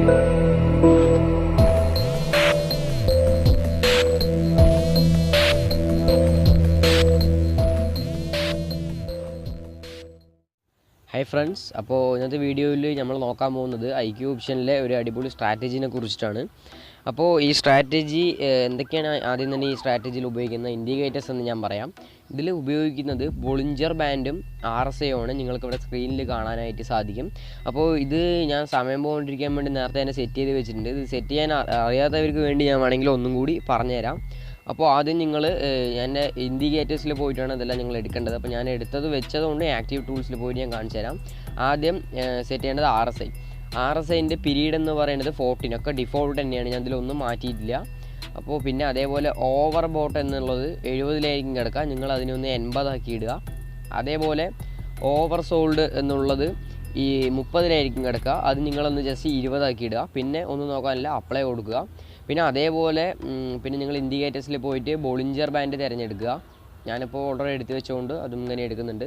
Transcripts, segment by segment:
Hi friends, അപ്പോൾ ഇന്നത്തെ വീഡിയോയിൽ നമ്മൾ നോക്കാൻ പോകുന്നത് IQ ഓപ്ഷനിലെ ഒരു അടിപൊളി സ്ട്രാറ്റജിനെ കുറിച്ചിട്ടാണ്. അപ്പോൾ ഈ സ്ട്രാറ്റജി എന്തൊക്കെയാണ് ആദ്യം തന്നെ ഈ സ്ട്രാറ്റജിയിൽ ഉപയോഗിക്കുന്ന ഇൻഡിക്കേറ്റേഴ്സ് എന്ന് ഞാൻ പറയാം. ഇതിൽ ഉപയോഗിക്കുന്നത് ബോളിഞ്ചർ ബാൻഡും RSI ആണ് നിങ്ങൾക്കിവിടെ സ്ക്രീനിൽ കാണാനായിട്ട് സാധിക്കും. അപ്പോൾ ഇത് ഞാൻ സമയം പോകാണ്ടിരിക്കാൻ വേണ്ടി നേരത്തെ തന്നെ സെറ്റ് ചെയ്ത് വെച്ചിട്ടുണ്ട്. ഇത് സെറ്റ് ചെയ്യാൻ അറിയാത്തവർക്ക് വേണ്ടി ഞാൻ വേണമെങ്കിൽ ഒന്നും കൂടി പറഞ്ഞുതരാം. അപ്പോൾ ആദ്യം നിങ്ങൾ എൻ്റെ ഇൻഡിക്കേറ്റേഴ്സിൽ പോയിട്ടാണ് ഇതെല്ലാം നിങ്ങൾ എടുക്കേണ്ടത്. അപ്പോൾ ഞാൻ എടുത്തത് വെച്ചതുകൊണ്ട് ആക്റ്റീവ് ടൂൾസിൽ പോയിട്ട് ഞാൻ കാണിച്ചു തരാം. ആദ്യം സെറ്റ് ചെയ്യേണ്ടത് RSIൻ്റെ പീരീഡ് എന്ന് പറയുന്നത് 14 ഒക്കെ ഡിഫോൾട്ട് തന്നെയാണ്, ഞാൻ ഇതിലൊന്നും മാറ്റിയിട്ടില്ല. അപ്പോൾ പിന്നെ അതേപോലെ ഓവർ ബോട്ട് എന്നുള്ളത് 70-ലായിരിക്കും കിടക്കുക, നിങ്ങൾ അതിനൊന്ന് 80 ആക്കി ഇടുക. അതേപോലെ ഓവർ സോൾഡ് എന്നുള്ളത് ഈ 30-ലായിരിക്കും കിടക്കുക, അത് നിങ്ങളൊന്ന് ജസ്റ്റ് 20 ആക്കി ഇടുക. പിന്നെ ഒന്നും നോക്കാനില്ല, അപ്ലൈ കൊടുക്കുക. പിന്നെ അതേപോലെ പിന്നെ നിങ്ങൾ ഇൻഡിക്കേറ്റേഴ്സിൽ പോയിട്ട് ബോളിഞ്ചർ ബാൻഡ് തിരഞ്ഞെടുക്കുക. ഞാനിപ്പോൾ ഓർഡർ എടുത്ത് വെച്ചുകൊണ്ട് അതും ഇങ്ങനെ എടുക്കുന്നുണ്ട്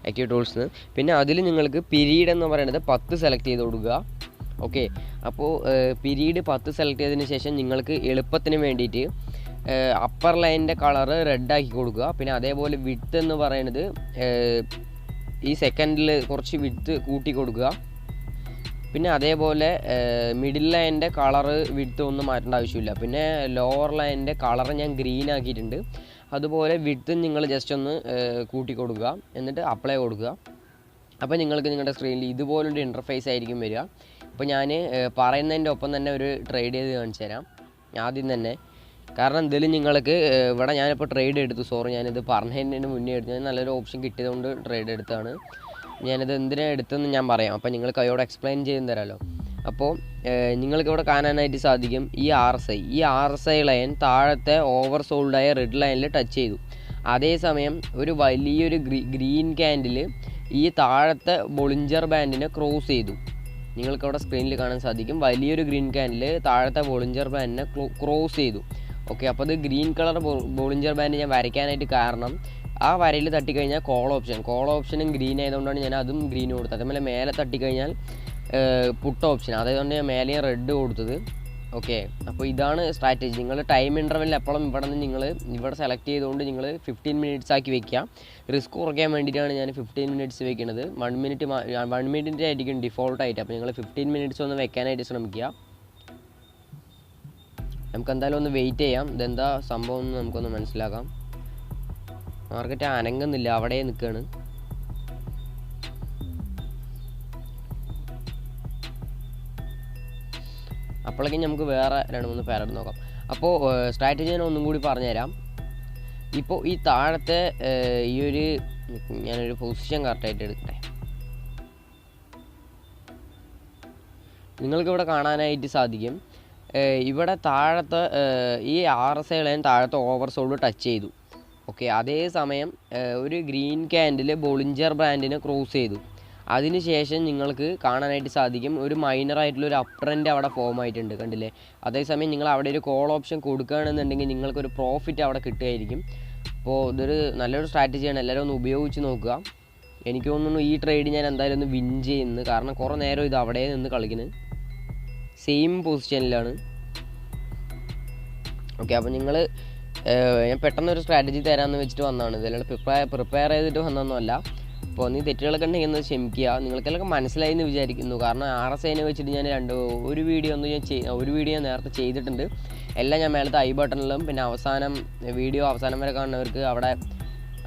ആക്റ്റീവ് ടൂൾസിന്. പിന്നെ അതിൽ നിങ്ങൾക്ക് പീരീഡ് എന്ന് പറയുന്നത് 10 സെലക്ട് ചെയ്ത് കൊടുക്കുക. ഓക്കെ, അപ്പോൾ പീരീഡ് 10 സെലക്ട് ചെയ്തതിന് ശേഷം നിങ്ങൾക്ക് എളുപ്പത്തിന് വേണ്ടിയിട്ട് അപ്പർ ലൈനിൻ്റെ കളറ് റെഡാക്കി കൊടുക്കുക. പിന്നെ അതേപോലെ വിഡ്ത്ത് എന്ന് പറയുന്നത് ഈ സെക്കൻഡിൽ കുറച്ച് വിഡ്ത്ത് കൂട്ടി കൊടുക്കുക. പിന്നെ അതേപോലെ മിഡിൽ ലൈനിൻ്റെ കളറ് വിഡ്ത്ത് ഒന്നും മാറ്റേണ്ട ആവശ്യമില്ല. പിന്നെ ലോവർ ലൈനിൻ്റെ കളറ് ഞാൻ ഗ്രീൻ ആക്കിയിട്ടുണ്ട്. അതുപോലെ വിഡ്ത്ത് നിങ്ങൾ ജസ്റ്റ് ഒന്ന് കൂട്ടി കൊടുക്കുക, എന്നിട്ട് അപ്ലൈ കൊടുക്കുക. അപ്പോൾ നിങ്ങൾക്ക് നിങ്ങളുടെ സ്ക്രീനിൽ ഇതുപോലൊരു ഇൻ്റർഫേസ് ആയിരിക്കും വരിക. അപ്പോൾ ഞാൻ പറയുന്നതിൻ്റെ ഒപ്പം തന്നെ ഒരു ട്രേഡ് ചെയ്ത് കാണിച്ചു തരാം ആദ്യം തന്നെ. കാരണം ഇതിൽ നിങ്ങൾക്ക് ഇവിടെ ഞാനിപ്പോൾ ട്രേഡ് എടുത്തു, ഞാനിത് പറഞ്ഞതിന് മുന്നേ എടുത്തു. ഞാൻ നല്ലൊരു ഓപ്ഷൻ കിട്ടിയതുകൊണ്ട് ട്രേഡ് എടുത്താണ്. ഞാനിത് എന്തിനാണ് എടുത്തതെന്ന് ഞാൻ പറയാം, അപ്പോൾ നിങ്ങൾക്ക് അയോടെ എക്സ്പ്ലെയിൻ ചെയ്ത് തരാമല്ലോ. അപ്പോൾ നിങ്ങൾക്കിവിടെ കാണാനായിട്ട് സാധിക്കും ഈ RSI ലൈൻ താഴത്തെ ഓവർ സോൾഡായ റെഡ് ലൈനിൽ ടച്ച് ചെയ്തു. അതേസമയം ഒരു വലിയൊരു ഗ്രീൻ ക്യാൻഡിൽ ഈ താഴത്തെ ബോളിഞ്ചർ ബാൻഡിനെ ക്രോസ് ചെയ്തു. നിങ്ങൾക്കവിടെ സ്ക്രീനിൽ കാണാൻ സാധിക്കും, വലിയൊരു ഗ്രീൻ ക്യാൻഡിൽ താഴത്തെ ബോളിഞ്ചർ ബാൻഡിനെ ക്രോസ് ചെയ്തു. ഓക്കെ, അപ്പോൾ അത് ഗ്രീൻ കളർ ബോളിഞ്ചർ ബാൻഡ് ഞാൻ വരയ്ക്കാനായിട്ട് കാരണം ആ വരയിൽ തട്ടിക്കഴിഞ്ഞാൽ കോൾ ഓപ്ഷനും ഗ്രീൻ ആയതുകൊണ്ടാണ് ഞാൻ അതും ഗ്രീൻ കൊടുത്തത്. അതേപോലെ മേലെ തട്ടിക്കഴിഞ്ഞാൽ പുട്ട് ഓപ്ഷൻ, അതുകൊണ്ട് ഞാൻ മേലെയും റെഡ് കൊടുത്തത്. ഓക്കെ, അപ്പോൾ ഇതാണ് സ്ട്രാറ്റജി. നിങ്ങൾ ടൈം ഇൻ്റർവെല്ലിൽ എപ്പോഴും ഇവിടെ സെലക്ട് ചെയ്തുകൊണ്ട് നിങ്ങൾ 15 മിനിറ്റ്സ് ആക്കി വെക്കുക. റിസ്ക് കുറയ്ക്കാൻ വേണ്ടിയിട്ടാണ് ഞാൻ 15 മിനിറ്റ്സ് വെക്കുന്നത്. 1 മിനിറ്റ് ആയിരിക്കും ഡിഫോൾട്ടായിട്ട്. അപ്പോൾ നിങ്ങൾ 15 മിനിറ്റ്സ് ഒന്ന് വെക്കാനായിട്ട് ശ്രമിക്കുക. നമുക്ക് എന്തായാലും ഒന്ന് വെയിറ്റ് ചെയ്യാം, ഇതെന്താ സംഭവം എന്ന് നമുക്കൊന്ന് മനസ്സിലാക്കാം. മാർക്കറ്റ് അനങ്ങുന്നില്ല, അവിടെ നിൽക്കുകയാണ്. അപ്പോഴേക്കും നമുക്ക് വേറെ 2-3 പാരഡ് നോക്കാം. അപ്പോൾ സ്ട്രാറ്റജി ഞാൻ ഒന്നും കൂടി പറഞ്ഞുതരാം. ഇപ്പോൾ ഈ താഴത്തെ ഈ ഞാനൊരു പൊസിഷൻ കറക്റ്റായിട്ട് എടുക്കട്ടെ. നിങ്ങൾക്കിവിടെ കാണാനായിട്ട് സാധിക്കും, ഇവിടെ താഴത്തെ ഈ RSI ലൈൻ താഴത്തെ ഓവർ സോൾഡ് ടച്ച് ചെയ്തു. ഓക്കെ, അതേസമയം ഒരു ഗ്രീൻ ക്യാൻഡിൽ ബോളിഞ്ചർ ബാൻഡിനെ ക്രോസ് ചെയ്തു. അതിനുശേഷം നിങ്ങൾക്ക് കാണാനായിട്ട് സാധിക്കും ഒരു മൈനറായിട്ടുള്ളൊരു അപ്പ് ട്രെൻഡ് അവിടെ ഫോം ആയിട്ടുണ്ട്, കണ്ടില്ലേ. അതേസമയം നിങ്ങൾ അവിടെ ഒരു കോൾ ഓപ്ഷൻ കൊടുക്കുകയാണെന്നുണ്ടെങ്കിൽ നിങ്ങൾക്കൊരു പ്രോഫിറ്റ് അവിടെ കിട്ടുമായിരിക്കും. അപ്പോൾ ഇതൊരു നല്ലൊരു സ്ട്രാറ്റജിയാണ്, എല്ലാവരും ഒന്ന് ഉപയോഗിച്ച് നോക്കുക. എനിക്ക് തോന്നുന്നു ഈ ട്രേഡ് ഞാൻ എന്തായാലും ഒന്ന് വിൻ ചെയ്യുന്നു, കാരണം കുറേ നേരം ഇത് അവിടെ നിന്ന് കളിക്കുന്നത്, സെയിം പൊസിഷനിലാണ്. ഓക്കെ, അപ്പോൾ നിങ്ങൾ ഞാൻ പെട്ടെന്നൊരു സ്ട്രാറ്റജി തരാമെന്ന് വെച്ചിട്ട് വന്നതാണ്, ഇതെല്ലാം പ്രിപ്പയർ ചെയ്തിട്ട് വന്നതൊന്നുമല്ല. അപ്പോൾ നീ തെറ്റുകളൊക്കെ ഉണ്ടെങ്കിൽ ഒന്ന് ക്ഷമിക്കുക. നിങ്ങൾക്കെല്ലാം മനസ്സിലായി എന്ന് വിചാരിക്കുന്നു, കാരണം RSIനെ വെച്ചിട്ട് ഞാൻ ഒരു വീഡിയോ ഞാൻ നേരത്തെ ചെയ്തിട്ടുണ്ട്. എല്ലാം ഞാൻ മേലത്തെ ഐ ബട്ടണിലും പിന്നെ വീഡിയോ അവസാനം വരെ കാണുന്നവർക്ക്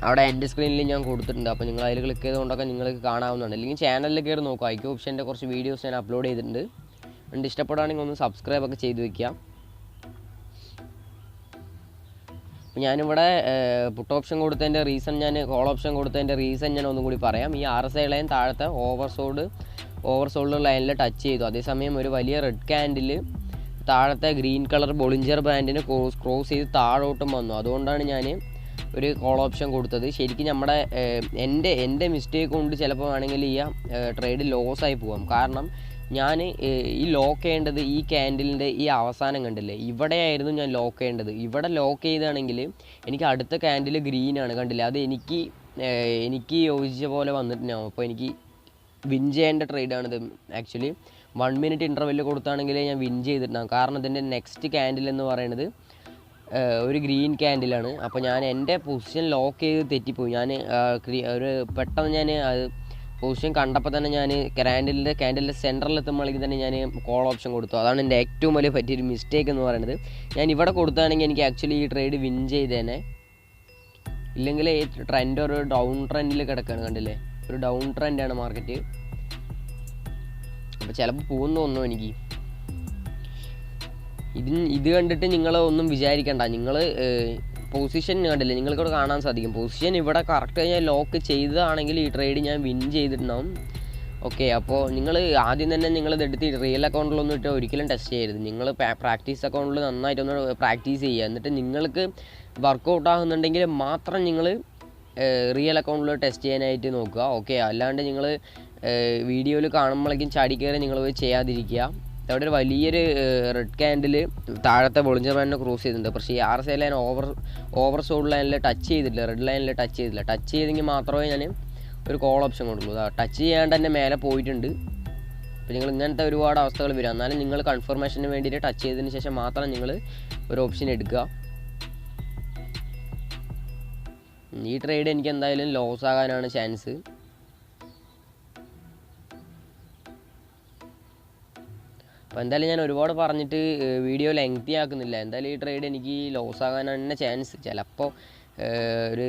അവിടെ എൻ്റെ സ്ക്രീനിൽ ഞാൻ കൊടുത്തിട്ടുണ്ട്. അപ്പോൾ നിങ്ങൾ അതിൽ ക്ലിക്ക് ചെയ്തുകൊണ്ടൊക്കെ നിങ്ങൾക്ക് കാണാവുന്നതാണ്. അല്ലെങ്കിൽ ചാനലിൽ കയറി നോക്കുക, IQ ഓപ്ഷൻ്റെ കുറച്ച് വീഡിയോസ് ഞാൻ അപ്ലോഡ് ചെയ്തിട്ടുണ്ട്. ഇഷ്ടപ്പെടുകയാണെങ്കിൽ ഒന്ന് സബ്സ്ക്രൈബ് ഒക്കെ ചെയ്ത് വയ്ക്കുക. ഞാനിവിടെ പുട്ട് ഓപ്ഷൻ കൊടുത്തതിൻ്റെ റീസൺ, കോൾ ഓപ്ഷൻ കൊടുത്തതിൻ്റെ റീസൺ ഞാൻ ഒന്നും കൂടി പറയാം. ഈ RSI ലൈൻ താഴത്തെ ഓവർ സോൾഡ് ലൈനിൽ ടച്ച് ചെയ്തു. അതേസമയം ഒരു വലിയ റെഡ് ക്യാൻഡിൽ താഴത്തെ ഗ്രീൻ കളർ ബോളിഞ്ചർ ബാൻഡിനെ ക്രോസ് ചെയ്ത് താഴോട്ടും വന്നു. അതുകൊണ്ടാണ് ഞാൻ ഒരു കോൾ ഓപ്ഷൻ കൊടുത്തത്. ശരിക്കും എൻ്റെ മിസ്റ്റേക്ക് കൊണ്ട് ചിലപ്പോൾ വേണമെങ്കിൽ ഈ ട്രേഡ് ലോസായി പോകാം. കാരണം ഞാൻ ഈ ലോക്ക് ചെയ്യേണ്ടത് ഈ ക്യാൻഡിലിൻ്റെ ഈ അവസാനം കണ്ടില്ലേ, ഇവിടെയായിരുന്നു ഞാൻ ലോക്ക് ചെയ്യേണ്ടത്. ഇവിടെ ലോക്ക് ചെയ്താണെങ്കിൽ എനിക്ക് അടുത്ത ക്യാൻഡിൽ ഗ്രീനാണ്, കണ്ടില്ലേ. അത് എനിക്ക് യോജിച്ച പോലെ വന്നിട്ടുണ്ടാവും. അപ്പോൾ എനിക്ക് വിൻ ചെയ്യേണ്ട ട്രേഡാണിത് ആക്ച്വലി. 1 മിനിറ്റ് ഇൻ്റർവെല്ലിൽ കൊടുത്താണെങ്കിലേ ഞാൻ വിൻ ചെയ്തിട്ടുണ്ടാകും. കാരണം ഇതിൻ്റെ നെക്സ്റ്റ് ക്യാൻഡിൽ എന്ന് പറയുന്നത് ഒരു ഗ്രീൻ ക്യാൻഡിലാണ്. അപ്പോൾ ഞാൻ എൻ്റെ പൊസിഷൻ ലോക്ക് ചെയ്ത് തെറ്റിപ്പോയി. ഞാൻ ഒരു പെട്ടെന്ന് ഞാൻ പൊസിഷൻ കണ്ടപ്പോൾ തന്നെ ഞാൻ ക്യാൻഡിലിൻ്റെ സെൻറ്ററിൽ എത്തുമ്പോഴേക്കും തന്നെ ഞാൻ കോൾ ഓപ്ഷൻ കൊടുത്തു. അതാണ് എൻ്റെ ഏറ്റവും വലിയ പറ്റിയൊരു മിസ്റ്റേക്ക് എന്ന് പറയുന്നത്. ഞാൻ ഇവിടെ കൊടുത്താണെങ്കിൽ എനിക്ക് ആക്ച്വലി ഈ ട്രേഡ് വിൻ ചെയ്തേനെ. ഇല്ലെങ്കിൽ ഈ ട്രെൻഡ് ഒരു ഡൗൺ ട്രെൻഡിൽ കിടക്കുകയാണ്, കണ്ടില്ലേ? ഒരു ഡൗൺ ട്രെൻഡാണ് മാർക്കറ്റ്. അപ്പോൾ ചിലപ്പോൾ പോകുന്നു തോന്നുന്നു എനിക്ക്. ഇത് കണ്ടിട്ട് നിങ്ങൾ ഒന്നും വിചാരിക്കണ്ട. നിങ്ങൾ പൊസിഷൻ കണ്ടില്ലേ, നിങ്ങൾക്കിവിടെ കാണാൻ സാധിക്കും. പൊസിഷൻ ഇവിടെ കറക്റ്റ് ഞാൻ ലോക്ക് ചെയ്തതാണെങ്കിൽ ഈ ട്രേഡ് ഞാൻ വിൻ ചെയ്തിട്ടുണ്ടാവും. ഓക്കെ, അപ്പോൾ നിങ്ങൾ ആദ്യം തന്നെ നിങ്ങളിതെടുത്ത് റിയൽ അക്കൗണ്ടിലൊന്നും ഇട്ട് ഒരിക്കലും ടെസ്റ്റ് ചെയ്യരുത്. നിങ്ങൾ പ്രാക്ടീസ് അക്കൗണ്ടിൽ നന്നായിട്ടൊന്ന് പ്രാക്ടീസ് ചെയ്യുക. എന്നിട്ട് നിങ്ങൾക്ക് വർക്കൗട്ട് ആകുന്നുണ്ടെങ്കിൽ മാത്രം നിങ്ങൾ റിയൽ അക്കൗണ്ടിൽ ടെസ്റ്റ് ചെയ്യാനായിട്ട് നോക്കുക. ഓക്കെ, അല്ലാണ്ട് നിങ്ങൾ വീഡിയോയിൽ കാണുമ്പോഴേക്കും ചാടി കയറി നിങ്ങൾ പോയി ചെയ്യാതിരിക്കുക. അവിടെ ഒരു വലിയൊരു റെഡ് ക്യാൻഡിൽ താഴത്തെ ബോളിഞ്ചർ ബാൻഡിനെ ക്രോസ് ചെയ്തിട്ടുണ്ട്. പക്ഷേ ഈ RSI ലൈൻ ഓവർ സോൾഡ് ലൈനിൽ ടച്ച് ചെയ്തിട്ടില്ല, റെഡ് ലൈനിൽ ടച്ച് ചെയ്തില്ല. ടച്ച് ചെയ്തെങ്കിൽ മാത്രമേ ഞാൻ ഒരു കോൾ ഓപ്ഷൻ കൊടുക്കുള്ളൂ. ടച്ച് ചെയ്യാണ്ട് തന്നെ മേലെ പോയിട്ടുണ്ട്. അപ്പോൾ നിങ്ങൾ ഇങ്ങനത്തെ ഒരുപാട് അവസ്ഥകൾ വരും. എന്നാലും നിങ്ങൾ കൺഫർമേഷന് വേണ്ടിയിട്ട് ടച്ച് ചെയ്തതിന് ശേഷം മാത്രം നിങ്ങൾ ഒരു ഓപ്ഷൻ എടുക്കുക. ഈ ട്രേഡ് എനിക്ക് എന്തായാലും ലോസ് ആകാനാണ് ചാൻസ്. അപ്പോൾ എന്തായാലും ഞാൻ ഒരുപാട് പറഞ്ഞിട്ട് വീഡിയോ ലെങ്തി ആക്കുന്നില്ല. എന്തായാലും ഈ ട്രേഡ് എനിക്ക് ലോസ് ആകാനാണ് തന്നെ ചാൻസ്. ചിലപ്പോൾ ഒരു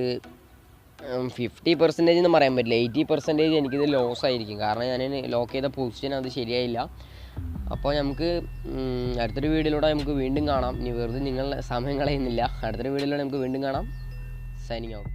50% എന്ന് പറയാൻ പറ്റില്ല, 80% എനിക്കിത് ലോസ് ആയിരിക്കും. കാരണം ഞാൻ ലോക്ക് ചെയ്ത പൊസിഷൻ അത് ശരിയായില്ല. അപ്പോൾ നമുക്ക് അടുത്തൊരു വീഡിയോയിലൂടെ നമുക്ക് വീണ്ടും കാണാം. ഇനി വെറുതെ നിങ്ങളുടെ സമയം കളയുന്നില്ല. അടുത്തൊരു വീഡിയോയിലൂടെ നമുക്ക് വീണ്ടും കാണാം. Signing out.